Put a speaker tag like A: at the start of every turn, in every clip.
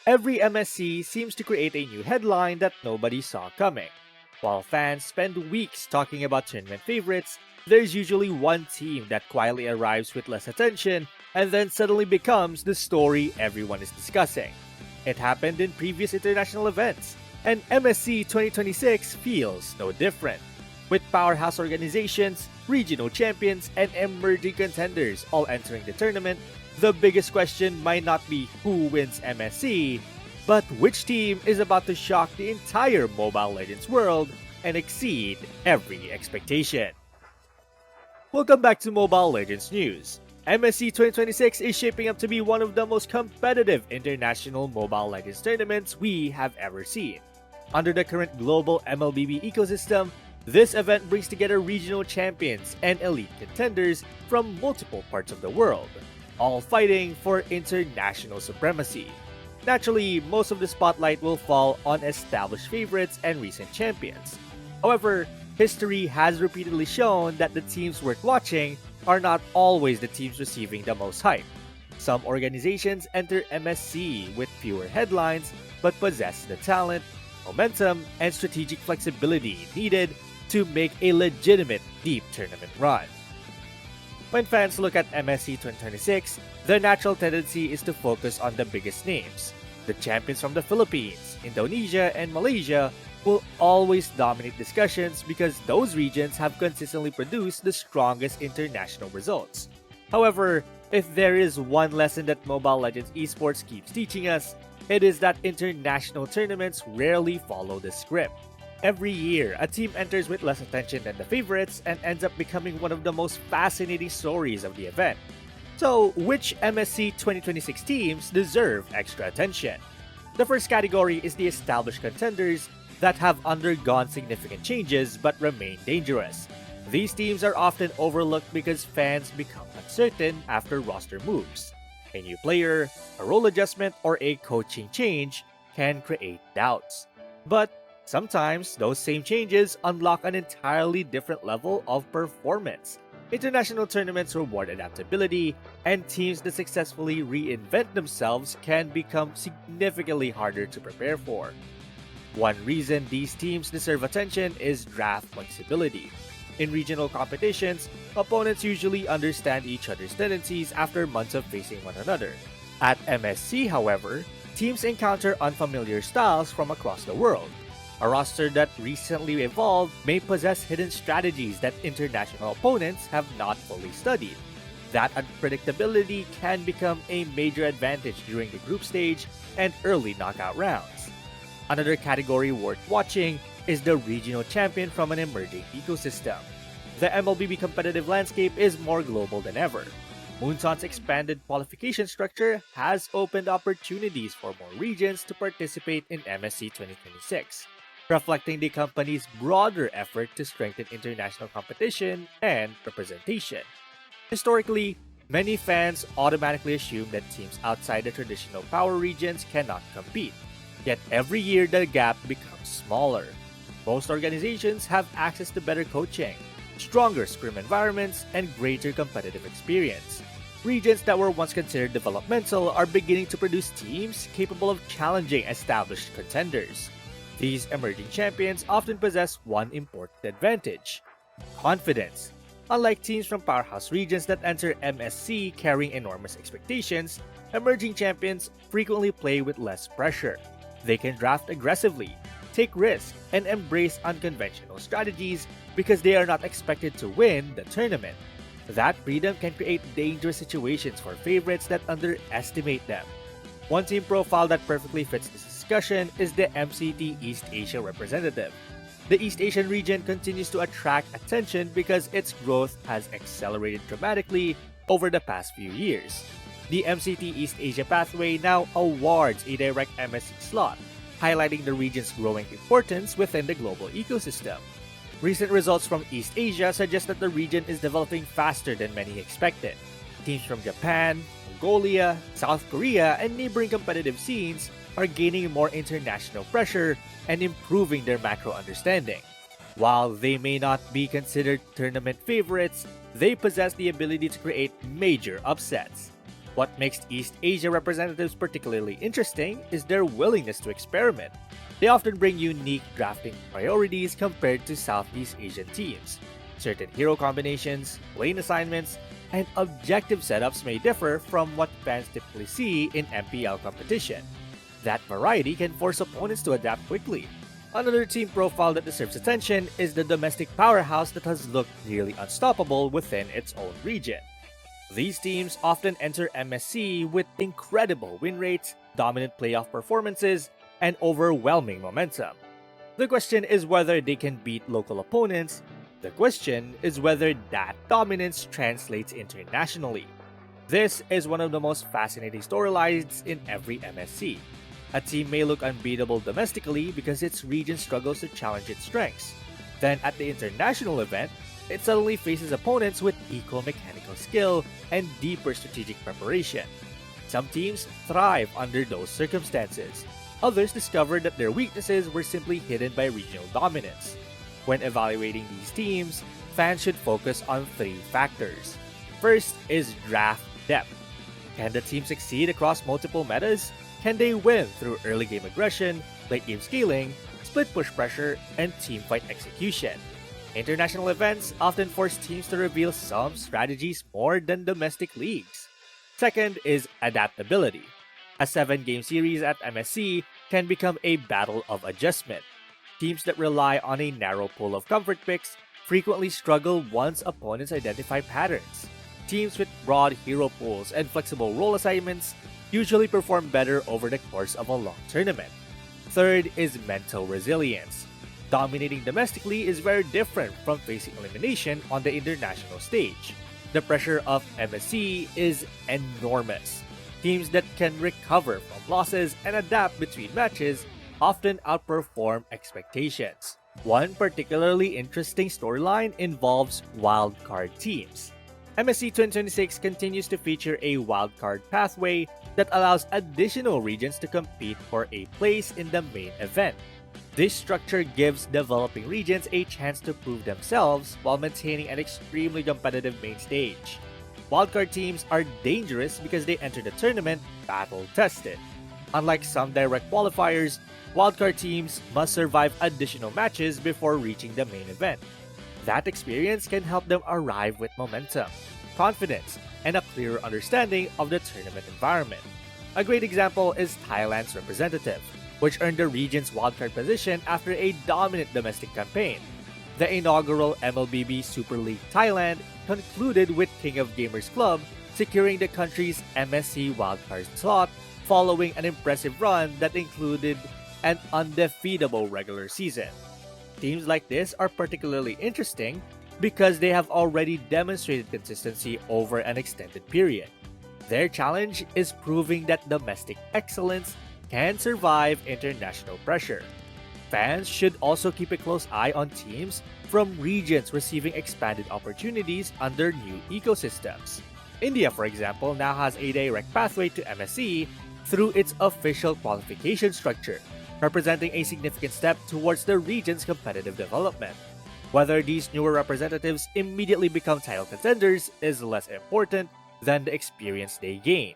A: Every MSC seems to create a new headline that nobody saw coming. While fans spend weeks talking about tournament favorites, there's usually one team that quietly arrives with less attention and then suddenly becomes the story everyone is discussing. It happened in previous international events, and MSC 2026 feels no different. With powerhouse organizations, regional champions, and emerging contenders all entering the tournament, the biggest question might not be who wins MSC, but which team is about to shock the entire Mobile Legends world and exceed every expectation. Welcome back to Mobile Legends News. MSC 2026 is shaping up to be one of the most competitive international Mobile Legends tournaments we have ever seen. Under the current global MLBB ecosystem, this event brings together regional champions and elite contenders from multiple parts of the world, all fighting for international supremacy. Naturally, most of the spotlight will fall on established favorites and recent champions. However, history has repeatedly shown that the teams worth watching are not always the teams receiving the most hype. Some organizations enter MSC with fewer headlines but possess the talent, momentum, and strategic flexibility needed to make a legitimate deep tournament run. When fans look at MSC 2026, their natural tendency is to focus on the biggest names. The champions from the Philippines, Indonesia, and Malaysia will always dominate discussions because those regions have consistently produced the strongest international results. However, if there is one lesson that Mobile Legends esports keeps teaching us, it is that international tournaments rarely follow the script. Every year, a team enters with less attention than the favorites and ends up becoming one of the most fascinating stories of the event. So, which MSC 2026 teams deserve extra attention? The first category is the established contenders that have undergone significant changes but remain dangerous. These teams are often overlooked because fans become uncertain after roster moves. A new player, a role adjustment, or a coaching change can create doubts. But sometimes those same changes unlock an entirely different level of performance. International tournaments reward adaptability, and teams that successfully reinvent themselves can become significantly harder to prepare for. One reason these teams deserve attention is draft flexibility. In regional competitions, opponents usually understand each other's tendencies after months of facing one another. At MSC, however, teams encounter unfamiliar styles from across the world. A roster that recently evolved may possess hidden strategies that international opponents have not fully studied. That unpredictability can become a major advantage during the group stage and early knockout rounds. Another category worth watching is the regional champion from an emerging ecosystem. The MLBB competitive landscape is more global than ever. Moonton's expanded qualification structure has opened opportunities for more regions to participate in MSC 2026. Reflecting the company's broader effort to strengthen international competition and representation. Historically, many fans automatically assume that teams outside the traditional power regions cannot compete. Yet every year the gap becomes smaller. Most organizations have access to better coaching, stronger scrim environments, and greater competitive experience. Regions that were once considered developmental are beginning to produce teams capable of challenging established contenders. These emerging champions often possess one important advantage: confidence. Unlike teams from powerhouse regions that enter MSC carrying enormous expectations, emerging champions frequently play with less pressure. They can draft aggressively, take risks, and embrace unconventional strategies because they are not expected to win the tournament. That freedom can create dangerous situations for favorites that underestimate them. One team profile that perfectly fits this discussion is the MCT East Asia representative. The East Asian region continues to attract attention because its growth has accelerated dramatically over the past few years. The MCT East Asia pathway now awards a direct MSC slot, highlighting the region's growing importance within the global ecosystem. Recent results from East Asia suggest that the region is developing faster than many expected. Teams from Japan, Mongolia, South Korea, and neighboring competitive scenes are gaining more international pressure and improving their macro understanding. While they may not be considered tournament favorites, they possess the ability to create major upsets. What makes East Asia representatives particularly interesting is their willingness to experiment. They often bring unique drafting priorities compared to Southeast Asian teams. Certain hero combinations, lane assignments, and objective setups may differ from what fans typically see in MPL competition. That variety can force opponents to adapt quickly. Another team profile that deserves attention is the domestic powerhouse that has looked nearly unstoppable within its own region. These teams often enter MSC with incredible win rates, dominant playoff performances, and overwhelming momentum. The question is whether they can beat local opponents. The question is whether that dominance translates internationally. This is one of the most fascinating storylines in every MSC. A team may look unbeatable domestically because its region struggles to challenge its strengths. Then at the international event, it suddenly faces opponents with equal mechanical skill and deeper strategic preparation. Some teams thrive under those circumstances. Others discover that their weaknesses were simply hidden by regional dominance. When evaluating these teams, fans should focus on three factors. First is draft depth. Can the team succeed across multiple metas? Can they win through early game aggression, late game scaling, split push pressure, and teamfight execution? International events often force teams to reveal some strategies more than domestic leagues. Second is adaptability. A 7-game series at MSC can become a battle of adjustment. Teams that rely on a narrow pool of comfort picks frequently struggle once opponents identify patterns. Teams with broad hero pools and flexible role assignments usually perform better over the course of a long tournament. Third is mental resilience. Dominating domestically is very different from facing elimination on the international stage. The pressure of MSC is enormous. Teams that can recover from losses and adapt between matches often outperform expectations. One particularly interesting storyline involves wildcard teams. MSC 2026 continues to feature a wildcard pathway that allows additional regions to compete for a place in the main event. This structure gives developing regions a chance to prove themselves while maintaining an extremely competitive main stage. Wildcard teams are dangerous because they enter the tournament battle-tested. Unlike some direct qualifiers, wildcard teams must survive additional matches before reaching the main event. That experience can help them arrive with momentum, confidence, and a clearer understanding of the tournament environment. A great example is Thailand's representative, which earned the region's wildcard position after a dominant domestic campaign. The inaugural MLBB Super League Thailand concluded with King of Gamers Club securing the country's MSC wildcard slot following an impressive run that included an undefeatable regular season. Teams like this are particularly interesting because they have already demonstrated consistency over an extended period. Their challenge is proving that domestic excellence can survive international pressure. Fans should also keep a close eye on teams from regions receiving expanded opportunities under new ecosystems. India, for example, now has a direct pathway to MSC through its official qualification structure, representing a significant step towards the region's competitive development. Whether these newer representatives immediately become title contenders is less important than the experience they gain.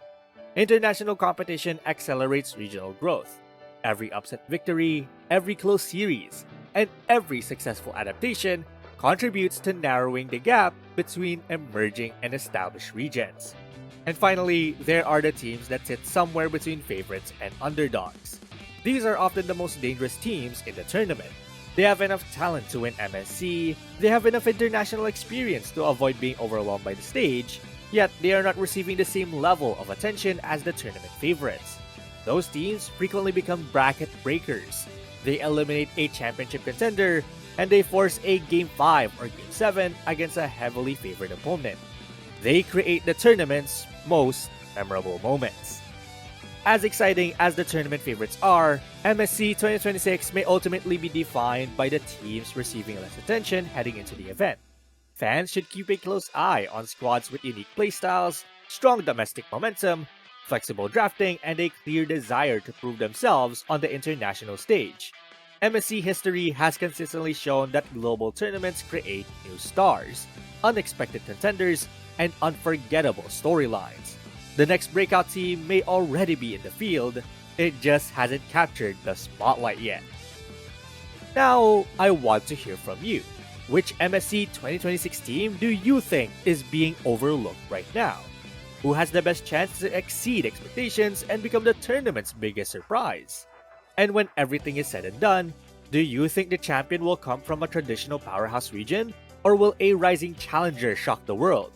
A: International competition accelerates regional growth. Every upset victory, every close series, and every successful adaptation contributes to narrowing the gap between emerging and established regions. And finally, there are the teams that sit somewhere between favorites and underdogs. These are often the most dangerous teams in the tournament. They have enough talent to win MSC, they have enough international experience to avoid being overwhelmed by the stage, yet they are not receiving the same level of attention as the tournament favorites. Those teams frequently become bracket breakers. They eliminate a championship contender, and they force a Game 5 or Game 7 against a heavily favored opponent. They create the tournament's most memorable moments. As exciting as the tournament favorites are, MSC 2026 may ultimately be defined by the teams receiving less attention heading into the event. Fans should keep a close eye on squads with unique playstyles, strong domestic momentum, flexible drafting, and a clear desire to prove themselves on the international stage. MSC history has consistently shown that global tournaments create new stars, unexpected contenders, and unforgettable storylines. The next breakout team may already be in the field, it just hasn't captured the spotlight yet. Now, I want to hear from you. Which MSC 2026 team do you think is being overlooked right now? Who has the best chance to exceed expectations and become the tournament's biggest surprise? And when everything is said and done, do you think the champion will come from a traditional powerhouse region, or will a rising challenger shock the world?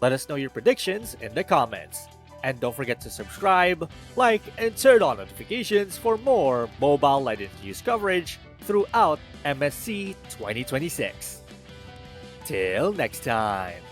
A: Let us know your predictions in the comments. And don't forget to subscribe, like, and turn on notifications for more Mobile Legends news coverage throughout MSC 2026. Till next time!